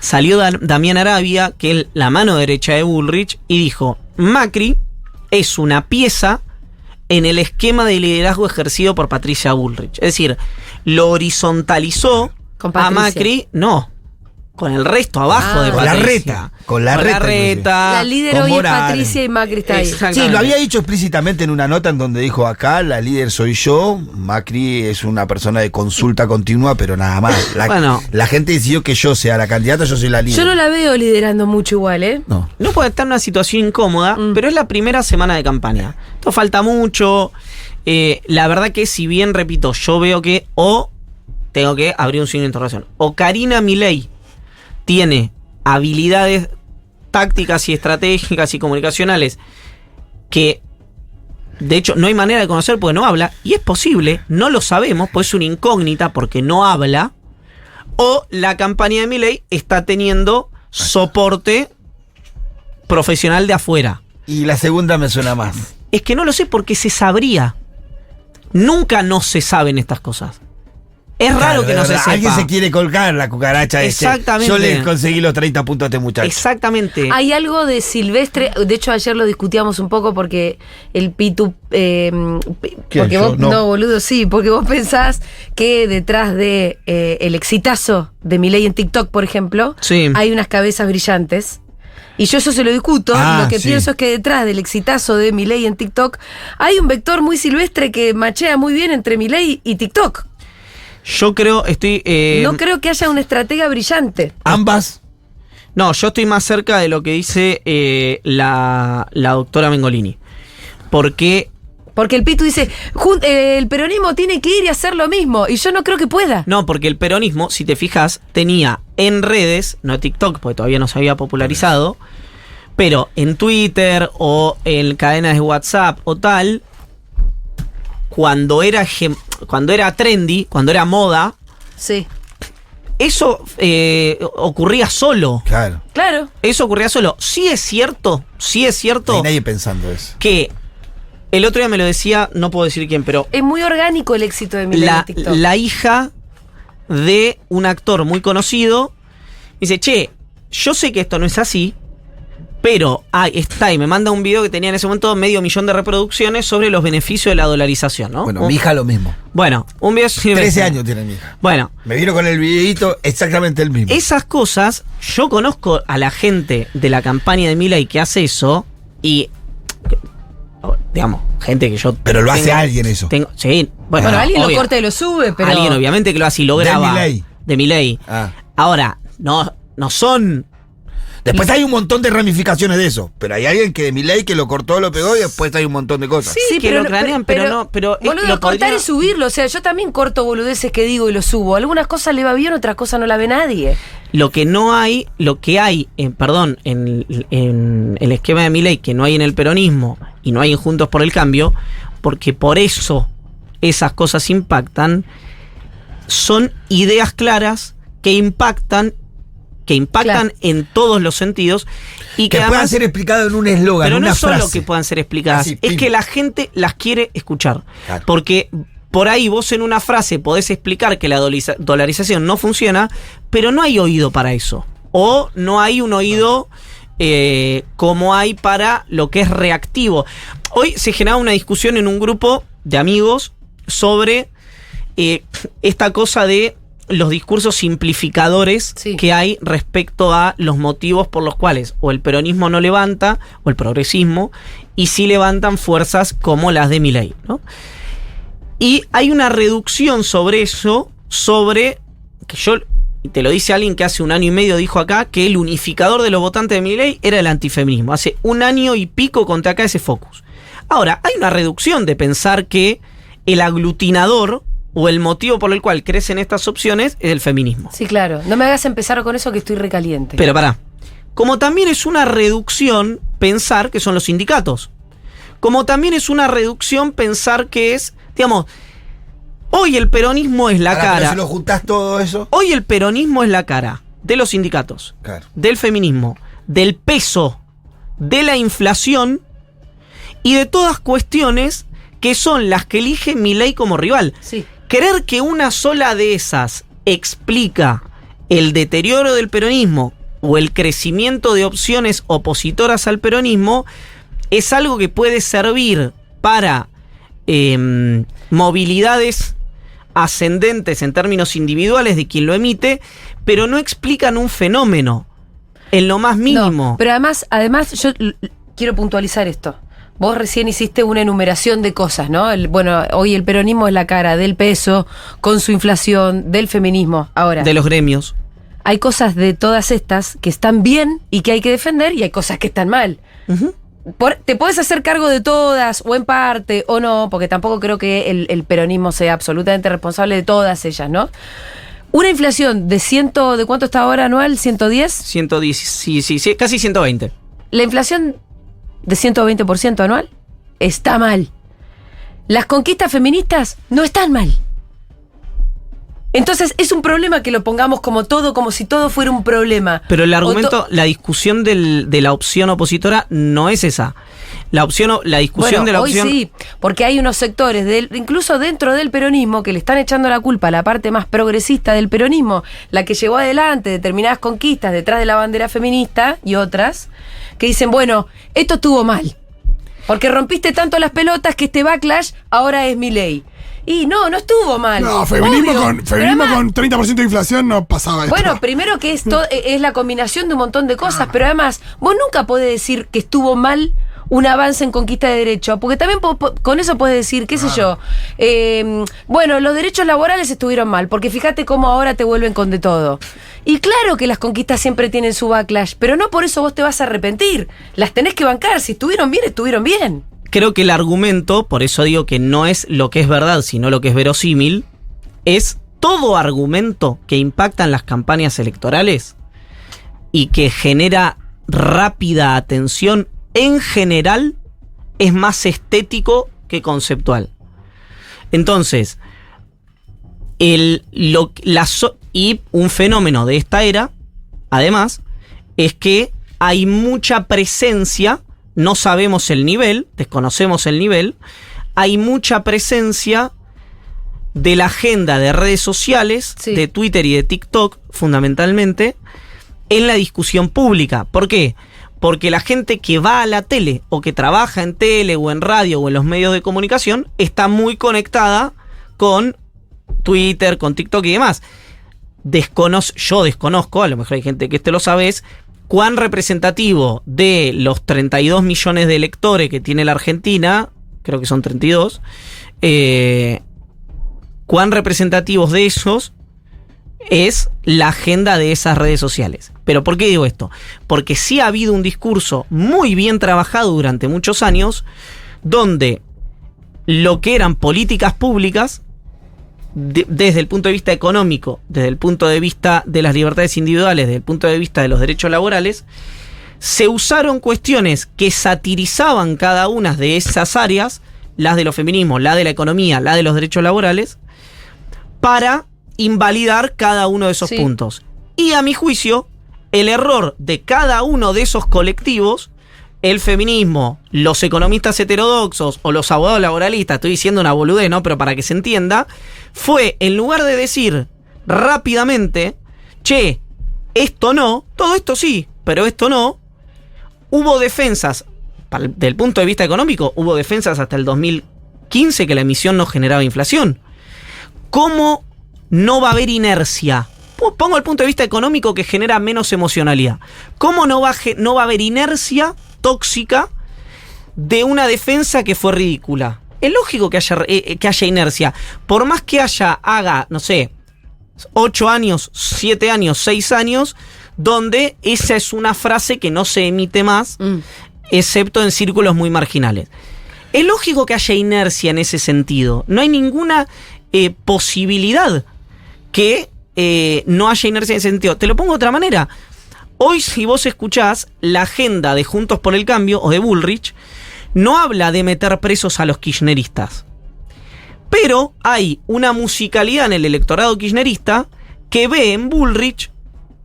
salió Damián Arabia, que es la mano derecha de Bullrich, y dijo, Macri es una pieza en el esquema de liderazgo ejercido por Patricia Bullrich. Es decir, lo horizontalizó Con a Patricia. Macri, no, con el resto abajo de Con la Patricia. reta, con la reta, La líder con hoy es Morales. Patricia y Macri está ahí. Exacto. Sí, lo había dicho explícitamente en una nota en donde dijo acá, la líder soy yo, Macri es una persona de consulta continua, pero nada más. Bueno. La gente decidió que yo sea la candidata, yo soy la líder. Yo no la veo liderando mucho igual, ¿eh? No. No puede estar en una situación incómoda, pero es la primera semana de campaña. Esto falta mucho. La verdad que si bien, repito, yo veo que tengo que abrir un signo de interrogación. O Karina Milei tiene habilidades tácticas y estratégicas y comunicacionales que, de hecho, no hay manera de conocer porque no habla. Y es posible, no lo sabemos, pues es una incógnita porque no habla. O la campaña de Milei está teniendo soporte profesional de afuera. Y la segunda me suena más. Es que no lo sé porque se sabría. Nunca no se saben estas cosas. Es raro Claro, que de no se verdad, sepa. alguien se quiere colgar la cucaracha este. Exactamente. Yo le conseguí los 30 puntos a este muchacho. Exactamente. Hay algo de Silvestre, de hecho ayer lo discutíamos un poco porque el Pitu, porque vos, yo? no, boludo, sí, porque vos pensás que detrás de el exitazo de Milei en TikTok, por ejemplo, Sí. hay unas cabezas brillantes. Y yo eso se lo discuto, Ah, y lo que sí. pienso es que detrás del exitazo de Milei en TikTok hay un vector muy silvestre que machea muy bien entre Milei y TikTok. Yo creo, No creo que haya una estratega brillante. Ambas. No, yo estoy más cerca de lo que dice la doctora Mengolini. Porque Porque el Pitu dice, el peronismo tiene que ir y hacer lo mismo. Y yo no creo que pueda. No, porque el peronismo, si te fijas, tenía en redes, no TikTok, porque todavía no se había popularizado, Pero en Twitter o en cadenas de WhatsApp o tal, cuando era trendy, cuando era moda, Sí. eso ocurría solo. Claro. Claro. Eso ocurría solo. Sí es cierto No hay nadie pensando eso. que el otro día me lo decía, no puedo decir quién, pero Es muy orgánico el éxito de Milei en TikTok. la hija de un actor muy conocido dice, che, yo sé que esto no es así, pero está y me manda un video que tenía en ese momento 500.000 de reproducciones sobre los beneficios de la dolarización, ¿no? Bueno, mi hija lo mismo. Bueno, un video... 13 años tiene mi hija. Bueno, Me vino con el videíto exactamente el mismo. esas cosas, yo conozco a la gente de la campaña de Milei que hace eso y, digamos, gente que yo... Pero lo hace alguien eso. Sí, bueno, Bueno, alguien obvio. lo corta y lo sube, pero. Alguien obviamente que lo hace y lo De graba. Milei. De Milei. Ah. Ahora, no son... Después hay un montón de ramificaciones de eso. Pero hay alguien que de Milei que lo cortó, lo pegó y después hay un montón de cosas. Sí, que lo cranean, pero no... Pero boludo, lo cortar podría- y subirlo. O sea, yo también corto boludeces que digo y lo subo. Algunas cosas le va bien, otras cosas no la ve nadie. Lo que hay, en el esquema de Milei, que no hay en el peronismo y no hay en Juntos por el Cambio, porque por eso esas cosas impactan, son ideas claras que impactan Claro. en todos los sentidos y Que que puedan además, ser explicadas en un eslogan, pero en no una es solo frase. que puedan ser explicadas, Así, es pim. que la gente las quiere escuchar. Claro. Porque por ahí vos en una frase podés explicar que la dolarización no funciona, pero no hay oído para eso. O no hay un oído como hay para lo que es reactivo. Hoy se generaba una discusión en un grupo de amigos sobre esta cosa de los discursos simplificadores Sí. que hay respecto a los motivos por los cuales o el peronismo no levanta, o el progresismo, y sí levantan fuerzas como las de Milei, ¿no? Y hay una reducción sobre eso, que yo, te lo dice alguien que hace 1 año y medio dijo acá, que el unificador de los votantes de Milei era el antifeminismo. Hace 1 año y pico conté acá ese focus. Ahora, hay una reducción de pensar que el aglutinador o el motivo por el cual crecen estas opciones es el feminismo. Sí, claro. No me hagas empezar con eso que estoy recaliente. Pero pará, como también es una reducción pensar que son los sindicatos. Como también es una reducción pensar que es, digamos, hoy el peronismo es la Ahora, pero cara. si lo juntás todo eso. Hoy el peronismo es la cara de los sindicatos, Claro. del feminismo, del peso, de la inflación y de todas cuestiones que son las que elige Milei como rival. Sí. Creer que una sola de esas explica el deterioro del peronismo o el crecimiento de opciones opositoras al peronismo es algo que puede servir para movilidades ascendentes en términos individuales de quien lo emite, pero no explican un fenómeno en lo más mínimo. No, pero además yo quiero puntualizar esto. Vos recién hiciste una enumeración de cosas, ¿no? Bueno, hoy el peronismo es la cara del peso, con su inflación, del feminismo. Ahora, De los gremios. hay cosas de todas estas que están bien y que hay que defender, y hay cosas que están mal. Ujú. Te puedes hacer cargo de todas, o en parte, o no, porque tampoco creo que el peronismo sea absolutamente responsable de todas ellas, ¿no? Una inflación ¿de cuánto está ahora anual? ¿110? 110, sí, casi 120. La inflación de 120% anual está mal. Las conquistas feministas no están mal. Entonces es un problema que lo pongamos como si todo fuera un problema. Pero el argumento, la discusión de la opción opositora no es esa. La discusión Bueno, de la hoy opción... sí, porque hay unos sectores, incluso dentro del peronismo, que le están echando la culpa a la parte más progresista del peronismo, la que llevó adelante determinadas conquistas detrás de la bandera feminista y otras, que dicen, bueno, esto estuvo mal, porque rompiste tanto las pelotas que este backlash ahora es Milei. Y no estuvo mal. No, feminismo Obvio, con pero además, 30% de inflación no pasaba esto. bueno, primero que es la combinación de un montón de cosas, pero además, vos nunca podés decir que estuvo mal un avance en conquista de derechos, porque también con eso podés decir, qué sé yo, bueno, los derechos laborales estuvieron mal, porque fíjate cómo ahora te vuelven con de todo. Y claro que las conquistas siempre tienen su backlash, pero no por eso vos te vas a arrepentir. Las tenés que bancar, si estuvieron bien, estuvieron bien. Creo que el argumento, por eso digo que no es lo que es verdad, sino lo que es verosímil, es todo argumento que impacta en las campañas electorales y que genera rápida atención en general es más estético que conceptual. Entonces, y un fenómeno de esta era, además, es que hay mucha presencia, no sabemos el nivel, desconocemos el nivel, hay mucha presencia de la agenda de redes sociales, sí, de Twitter y de TikTok, fundamentalmente, en la discusión pública. ¿Por qué? Porque la gente que va a la tele, o que trabaja en tele, o en radio, o en los medios de comunicación, está muy conectada con Twitter, con TikTok y demás. Yo desconozco, a lo mejor hay gente que lo sabes, cuán representativo de los 32 millones de electores que tiene la Argentina, creo que son 32, cuán representativos de esos es la agenda de esas redes sociales. ¿Pero por qué digo esto? Porque sí ha habido un discurso muy bien trabajado durante muchos años, donde lo que eran políticas públicas, desde el punto de vista económico, desde el punto de vista de las libertades individuales, desde el punto de vista de los derechos laborales, se usaron cuestiones que satirizaban cada una de esas áreas, las de los feminismos, la de la economía, la de los derechos laborales, para invalidar cada uno de esos puntos. Y a mi juicio, el error de cada uno de esos colectivos, el feminismo, los economistas heterodoxos o los abogados laboralistas, estoy diciendo una boludez, ¿no? Pero para que se entienda, fue en lugar de decir rápidamente, che, esto no, todo esto sí, pero esto no, hubo defensas, desde el punto de vista económico, hubo defensas hasta el 2015 que la emisión no generaba inflación. ¿Cómo no va a haber inercia? Pongo el punto de vista económico, que genera menos emocionalidad. ¿Cómo no va a haber inercia tóxica de una defensa que fue ridícula? Es lógico que haya inercia. Por más que haga, no sé, 8 años, 7 años, 6 años, donde esa es una frase que no se emite más, excepto en círculos muy marginales. Es lógico que haya inercia en ese sentido. No hay ninguna posibilidad que no haya inercia en ese sentido. Te lo pongo de otra manera. Hoy, si vos escuchás la agenda de Juntos por el Cambio o de Bullrich, no habla de meter presos a los kirchneristas. Pero hay una musicalidad en el electorado kirchnerista que ve en Bullrich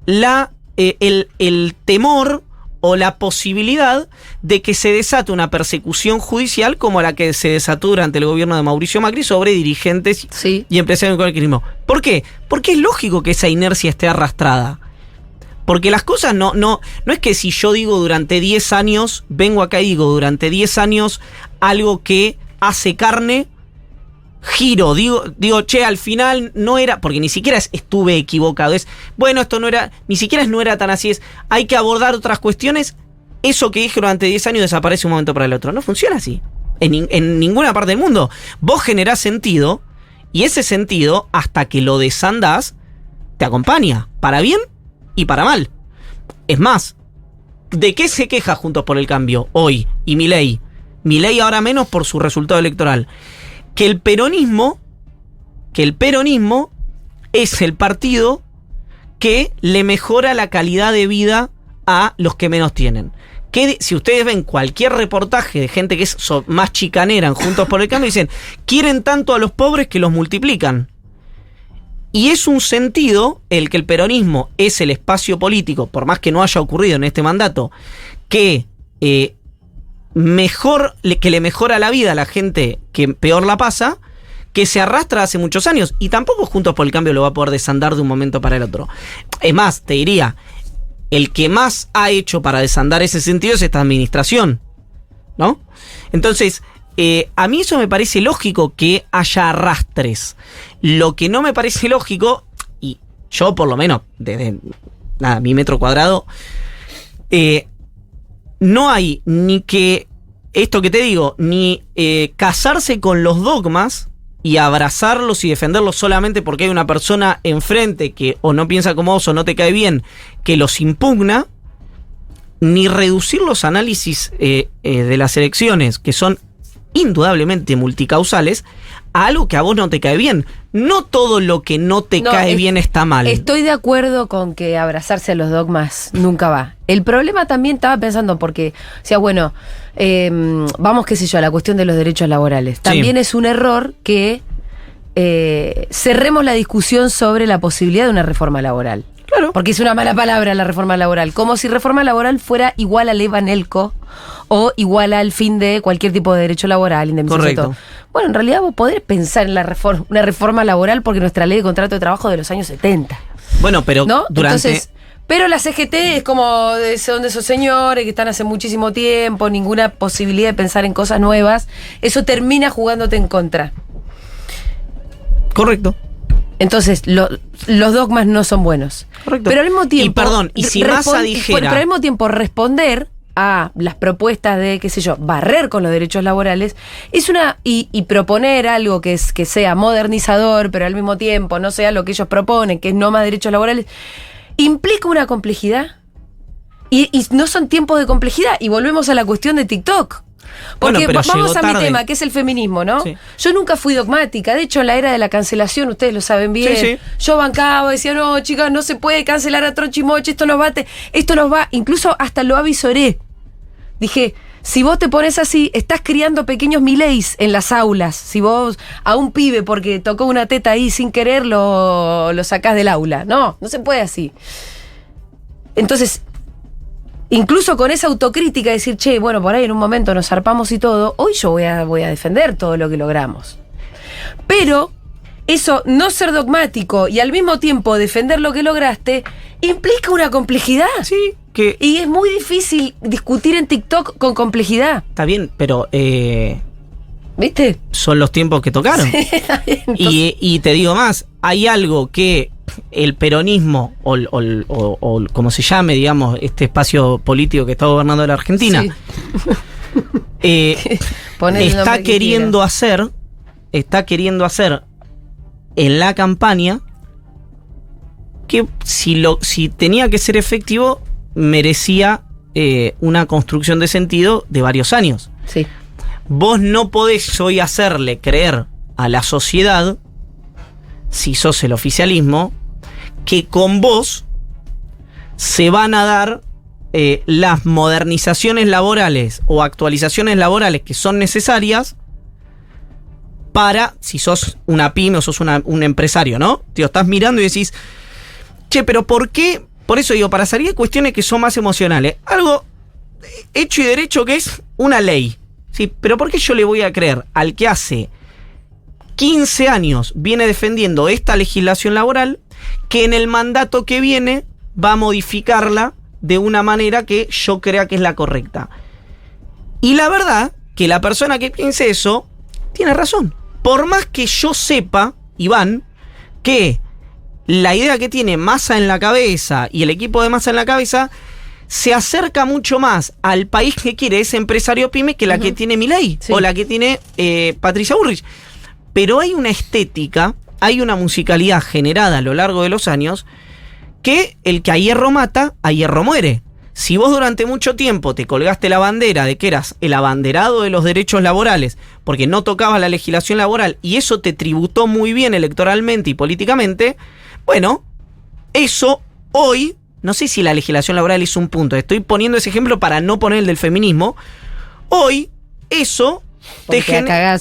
el temor o la posibilidad de que se desate una persecución judicial como la que se desató durante el gobierno de Mauricio Macri sobre dirigentes y empresarios del kirchnerismo. ¿Por qué? Porque es lógico que esa inercia esté arrastrada. Porque las cosas no es que si yo digo durante 10 años, vengo acá y digo durante 10 años algo que hace carne, giro, digo, che, al final no era, porque ni siquiera estuve equivocado, bueno, esto no era, ni siquiera no era tan así, hay que abordar otras cuestiones, eso que dije durante 10 años desaparece un momento para el otro. No funciona así, en ninguna parte del mundo. Vos generás sentido, y ese sentido, hasta que lo desandás, te acompaña, para bien y para mal. Es más, ¿de qué se queja Juntos por el Cambio hoy? Y Milei ahora menos por su resultado electoral. Que el peronismo es el partido que le mejora la calidad de vida a los que menos tienen. Que si ustedes ven cualquier reportaje de gente que es más chicanera en Juntos por el Cambio, dicen, quieren tanto a los pobres que los multiplican. Y es un sentido el que el peronismo es el espacio político, por más que no haya ocurrido en este mandato, que le mejora la vida a la gente que peor la pasa, que se arrastra hace muchos años, y tampoco Juntos por el Cambio lo va a poder desandar de un momento para el otro. Es más, te diría, el que más ha hecho para desandar ese sentido es esta administración, ¿no? Entonces, a mí eso me parece lógico, que haya arrastres. Lo que no me parece lógico, y yo por lo menos, desde mi metro cuadrado, no hay ni que, esto que te digo, ni casarse con los dogmas y abrazarlos y defenderlos solamente porque hay una persona enfrente que o no piensa como vos o no te cae bien, que los impugna, ni reducir los análisis de las elecciones, que son indudablemente multicausales, a algo que a vos no te cae bien. No todo lo que no te cae bien está mal. Estoy de acuerdo con que abrazarse a los dogmas nunca va. El problema también estaba pensando porque, o sea, bueno, vamos, qué sé yo, a la cuestión de los derechos laborales. También es un error que cerremos la discusión sobre la posibilidad de una reforma laboral. Claro. Porque es una mala palabra la reforma laboral. Como si reforma laboral fuera igual a ley Banelco o igual al fin de cualquier tipo de derecho laboral, indemnización. Correcto. Bueno, en realidad vos podés pensar en una reforma laboral porque nuestra ley de contrato de trabajo de los años 70. Bueno, pero ¿no? durante... Entonces, pero la CGT es como son de esos señores que están hace muchísimo tiempo, ninguna posibilidad de pensar en cosas nuevas. Eso termina jugándote en contra. Correcto. Entonces, los dogmas no son buenos. Correcto. Pero al mismo tiempo... Y perdón, y si Massa dijera... Pero al mismo tiempo responder a las propuestas de, qué sé yo, barrer con los derechos laborales, es y proponer algo que sea modernizador, pero al mismo tiempo no sea lo que ellos proponen, que es no más derechos laborales, implica una complejidad. Y no son tiempos de complejidad. Y volvemos a la cuestión de TikTok. Porque bueno, vamos a mi tema, que es el feminismo, ¿no? Sí. Yo nunca fui dogmática. De hecho, en la era de la cancelación, ustedes lo saben bien, sí. Yo bancaba, decía, no, chicas, no se puede cancelar a Troche y Moche, esto nos va, incluso hasta lo avisoré. Dije, si vos te pones así, estás criando pequeños Mileis en las aulas. Si vos a un pibe, porque tocó una teta ahí sin querer, lo sacás del aula. No se puede así. Entonces, incluso con esa autocrítica, decir, che, bueno, por ahí en un momento nos zarpamos y todo, hoy yo voy a defender todo lo que logramos. Pero eso, no ser dogmático y al mismo tiempo defender lo que lograste, implica una complejidad. Sí. Y es muy difícil discutir en TikTok con complejidad. Está bien, pero... ¿viste? Son los tiempos que tocaron. Sí, está bien, y te digo más, hay algo que el peronismo o como se llame, digamos, este espacio político que está gobernando la Argentina, sí. Está queriendo hacer en la campaña que si tenía que ser efectivo merecía una construcción de sentido de varios años. Sí. Vos no podés hoy hacerle creer a la sociedad, si sos el oficialismo, que con vos se van a dar las modernizaciones laborales o actualizaciones laborales que son necesarias para, si sos una pyme o sos un empresario, ¿no? Tío, estás mirando y decís, che, pero ¿por qué? Por eso digo, para salir de cuestiones que son más emocionales, algo hecho y derecho que es una ley. Sí, pero ¿por qué yo le voy a creer al que hace 15 años viene defendiendo esta legislación laboral que en el mandato que viene va a modificarla de una manera que yo crea que es la correcta? Y la verdad que la persona que piense eso tiene razón. Por más que yo sepa, Iván, que la idea que tiene Massa en la cabeza y el equipo de Massa en la cabeza se acerca mucho más al país que quiere ese empresario pyme que la que tiene Milei, sí, o la que tiene Patricia Bullrich. Pero hay una estética, hay una musicalidad generada a lo largo de los años que el que a hierro mata, a hierro muere. Si vos durante mucho tiempo te colgaste la bandera de que eras el abanderado de los derechos laborales porque no tocabas la legislación laboral y eso te tributó muy bien electoralmente y políticamente, bueno, eso hoy... No sé si la legislación laboral es un punto. Estoy poniendo ese ejemplo para no poner el del feminismo. Hoy, eso te genera...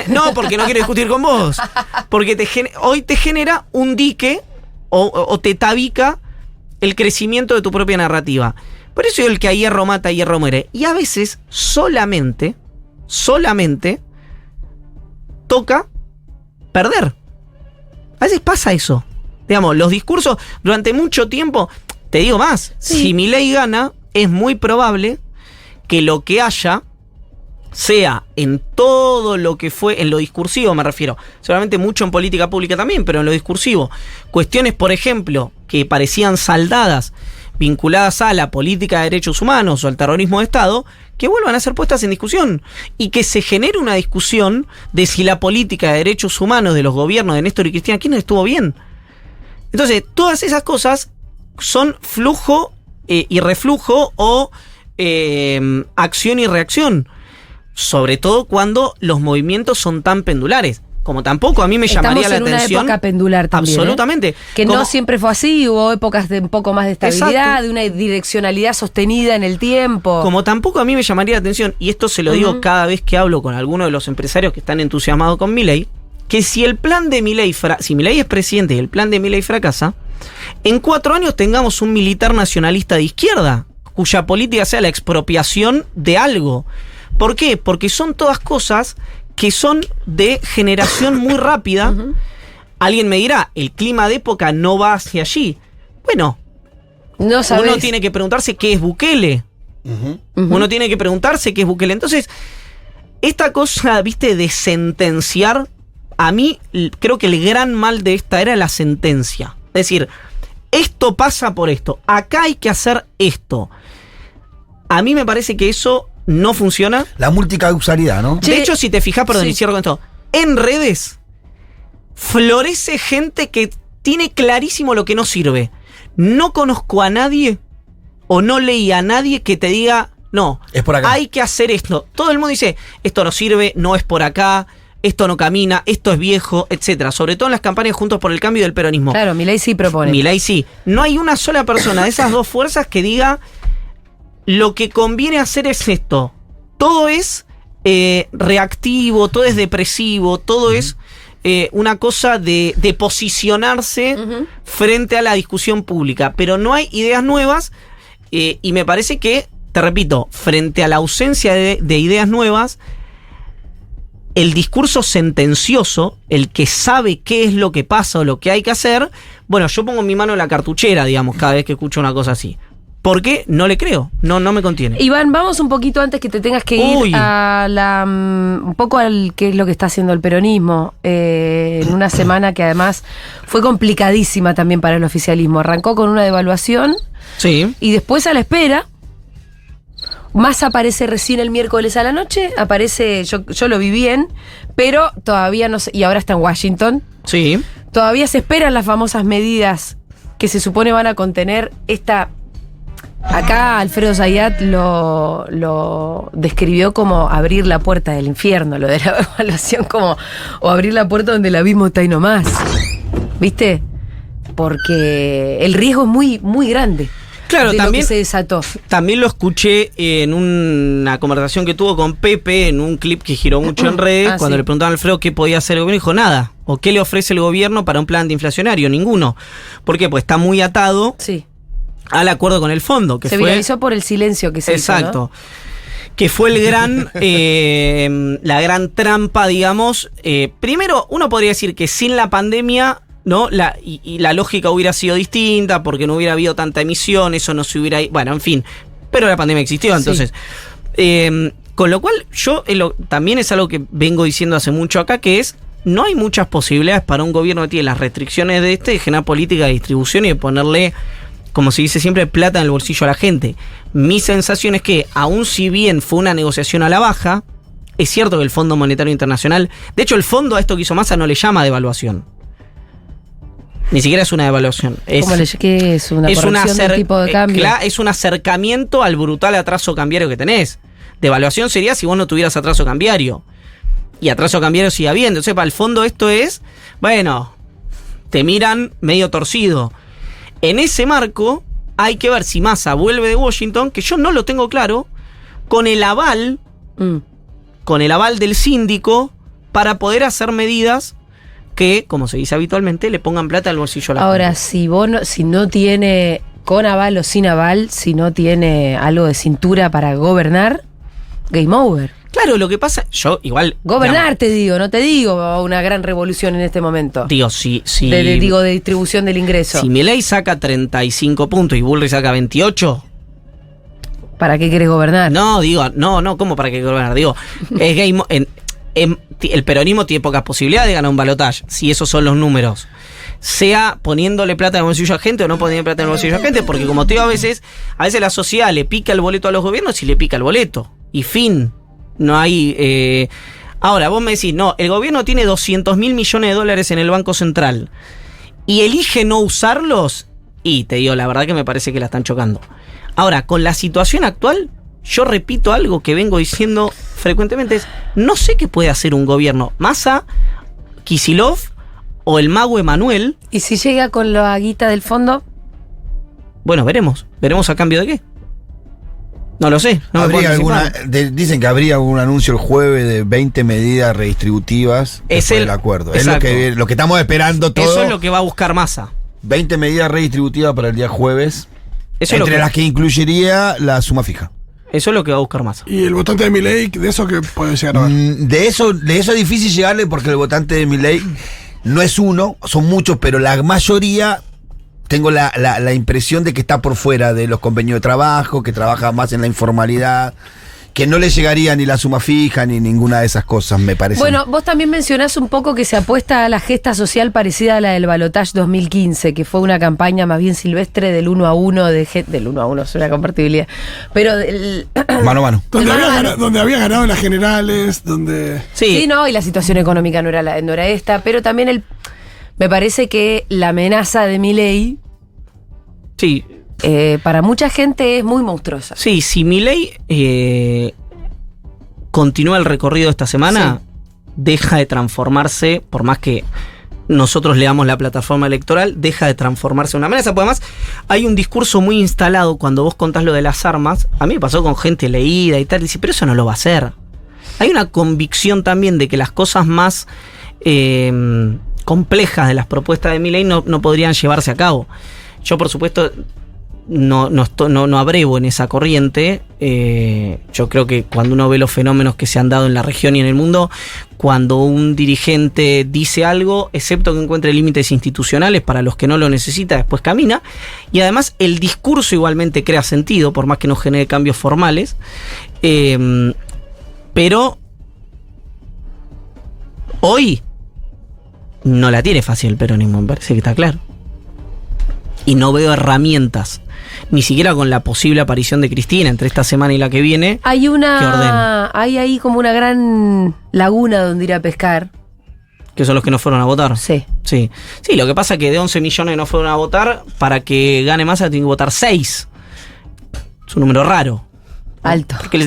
No, porque no quiero discutir con vos. Porque hoy te genera un dique o te tabica el crecimiento de tu propia narrativa. Por eso el que a hierro mata, a hierro muere. Y a veces solamente toca perder. A veces pasa eso. Digamos, los discursos durante mucho tiempo, te digo más, sí, si Milei gana, es muy probable que lo que haya sea en todo lo que fue, en lo discursivo me refiero, seguramente mucho en política pública también, pero en lo discursivo, cuestiones, por ejemplo, que parecían saldadas, vinculadas a la política de derechos humanos o al terrorismo de Estado, que vuelvan a ser puestas en discusión y que se genere una discusión de si la política de derechos humanos de los gobiernos de Néstor y Cristina Kirchner estuvo bien. Entonces, todas esas cosas son flujo y reflujo o acción y reacción. sobre todo cuando los movimientos son tan pendulares. Como tampoco a mí me llamaría la atención. Estamos en una época pendular también. Absolutamente. Que como, no siempre fue así, hubo épocas de un poco más de estabilidad, exacto, de una direccionalidad sostenida en el tiempo. Como tampoco a mí me llamaría la atención, y esto se lo digo cada vez que hablo con alguno de los empresarios que están entusiasmados con Milei, que si el plan de Milei, si Milei es presidente y el plan de Milei fracasa, en 4 años tengamos un militar nacionalista de izquierda, cuya política sea la expropiación de algo. ¿Por qué? Porque son todas cosas que son de generación muy rápida. Alguien me dirá, el clima de época no va hacia allí. Bueno, no sabés. Uno tiene que preguntarse qué es Bukele. Uno tiene que preguntarse qué es Bukele. Entonces, esta cosa, viste, de sentenciar, a mí creo que el gran mal de esta era la sentencia. Es decir, esto pasa por esto, acá hay que hacer esto. A mí me parece que eso no funciona. La multicausalidad, ¿no? De hecho, si te fijas, perdón, sí, y cierro con esto, en redes florece gente que tiene clarísimo lo que no sirve. No conozco a nadie o no leí a nadie que te diga, no, es por acá, hay que hacer esto. Todo el mundo dice, esto no sirve, no es por acá, esto no camina, esto es viejo, etcétera. Sobre todo en las campañas Juntos por el Cambio del peronismo. Claro, Milei sí propone. Milei sí. No hay una sola persona de esas dos fuerzas que diga, lo que conviene hacer es esto. Todo es reactivo, todo es depresivo, todo es una cosa de posicionarse frente a la discusión pública. Pero no hay ideas nuevas y me parece que, te repito, frente a la ausencia de ideas nuevas, el discurso sentencioso, el que sabe qué es lo que pasa o lo que hay que hacer, bueno, yo pongo mi mano en la cartuchera, digamos, cada vez que escucho una cosa así. Porque no le creo, no me contiene. Iván, vamos un poquito antes que te tengas que ir a un poco al qué es lo que está haciendo el peronismo en una semana que además fue complicadísima también para el oficialismo. Arrancó con una devaluación, sí, y después a la espera. Massa aparece recién el miércoles a la noche, aparece, yo lo vi bien, pero todavía no sé, y ahora está en Washington. Sí. Todavía se esperan las famosas medidas que se supone van a contener esta. Acá Alfredo Zayat lo describió como abrir la puerta del infierno, lo de la evaluación como, o abrir la puerta donde el abismo está ahí nomás. ¿Viste? Porque el riesgo es muy, muy grande. Claro, de también lo que se desató. También lo escuché en una conversación que tuvo con Pepe, en un clip que giró mucho en redes, cuando sí, le preguntaban a Alfredo qué podía hacer el gobierno, dijo nada. ¿O qué le ofrece el gobierno para un plan antiinflacionario? Ninguno. ¿Por qué? Pues está muy atado al acuerdo con el fondo. Que se viralizó por el silencio que se hizo, exacto. ¿No? Que fue el gran, la gran trampa, digamos. Primero, uno podría decir que sin la pandemia, ¿no? Y la lógica hubiera sido distinta porque no hubiera habido tanta emisión, eso no se hubiera... Bueno, en fin, pero la pandemia existió, entonces... Sí. Con lo cual, yo también es algo que vengo diciendo hace mucho acá, que es, no hay muchas posibilidades para un gobierno que tiene las restricciones de generar política de distribución y de ponerle, como se dice siempre, plata en el bolsillo a la gente. Mi sensación es que, aun si bien fue una negociación a la baja, es cierto que el Fondo Monetario Internacional... De hecho, el fondo a esto que hizo Massa no le llama devaluación. Ni siquiera es una devaluación. ¿Qué es? ¿Una corrección del tipo de cambio? Es un acercamiento al brutal atraso cambiario que tenés. Devaluación sería si vos no tuvieras atraso cambiario. Y atraso cambiario sigue habiendo. Entonces, para el fondo esto es, bueno, te miran medio torcido. En ese marco, hay que ver si Massa vuelve de Washington, que yo no lo tengo claro, con el aval del síndico para poder hacer medidas que, como se dice habitualmente, le pongan plata al bolsillo a la gente. Ahora, si no tiene, con aval o sin aval, si no tiene algo de cintura para gobernar, game over. Claro, lo que pasa, yo igual... Gobernar, digamos, te digo, no te digo una gran revolución en este momento. Digo, si de distribución del ingreso. Si Milei saca 35 puntos y Bullrich saca 28... ¿Para qué querés gobernar? No, ¿cómo para qué gobernar? Digo, es game... el peronismo tiene pocas posibilidades de ganar un balotaje, si esos son los números. Sea poniéndole plata en el bolsillo a gente o no poniendo plata en el bolsillo a gente, porque como te digo, a veces la sociedad le pica el boleto a los gobiernos y le pica el boleto. Y fin. No hay... Ahora, vos me decís, no, el gobierno tiene 200.000 millones de dólares en el Banco Central y elige no usarlos, y te digo, la verdad que me parece que la están chocando. Ahora, con la situación actual, yo repito algo que vengo diciendo frecuentemente es, no sé qué puede hacer un gobierno, Massa, Kicillof o el mago Emanuel. ¿Y si llega con la guita del fondo? Bueno, veremos a cambio de qué. No lo sé. No me puedo anticipar. Dicen que habría algún anuncio el jueves de 20 medidas redistributivas Es después del acuerdo. exacto. Es lo que estamos esperando todo. Eso es lo que va a buscar Massa. 20 medidas redistributivas para el día jueves. Eso es entre las que incluiría la suma fija. Eso es lo que va a buscar Massa. Y el votante de Milei, de eso que puede llegar a ver. De eso es difícil llegarle porque el votante de Milei no es uno, son muchos, pero la mayoría tengo la impresión de que está por fuera de los convenios de trabajo, que trabaja más en la informalidad, que no le llegaría ni la suma fija ni ninguna de esas cosas, me parece. Bueno, vos también mencionás un poco que se apuesta a la gesta social parecida a la del Balotage 2015, que fue una campaña más bien silvestre del 1 a 1, del 1 a 1 es una compartibilidad, pero del Mano a mano. Donde había ganado en las generales, donde... Sí, sí, no, y la situación económica no era esta, pero también me parece que la amenaza de Milei sí. Para mucha gente es muy monstruosa. Sí, si Milei continúa el recorrido esta semana, deja de transformarse, por más que nosotros leamos la plataforma electoral, deja de transformarse en una amenaza. Porque además hay un discurso muy instalado cuando vos contás lo de las armas. A mí me pasó con gente leída y tal, dice, pero eso no lo va a hacer. Hay una convicción también de que las cosas más complejas de las propuestas de Milei no podrían llevarse a cabo. Yo, por supuesto, no abrevo en esa corriente. Yo creo que cuando uno ve los fenómenos que se han dado en la región y en el mundo, cuando un dirigente dice algo, excepto que encuentre límites institucionales para los que no lo necesita, después camina. Y además el discurso igualmente crea sentido, por más que no genere cambios formales. Pero hoy no la tiene fácil el peronismo, me parece que está claro. Y no veo herramientas, ni siquiera con la posible aparición de Cristina entre esta semana y la que viene. Hay que ordene. hay ahí como una gran laguna donde ir a pescar. Que son los que no fueron a votar. Sí. Sí, lo que pasa es que de 11 millones no fueron a votar, para que gane Massa tienen que votar 6. Es un número raro. Alto. Porque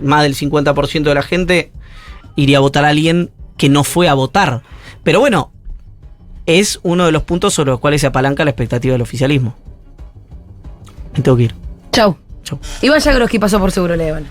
más del 50% de la gente iría a votar a alguien que no fue a votar. Pero bueno, es uno de los puntos sobre los cuales se apalanca la expectativa del oficialismo. Me tengo que ir. Chau. Chau. Iván Jagroski pasó por Seguro Le Habana.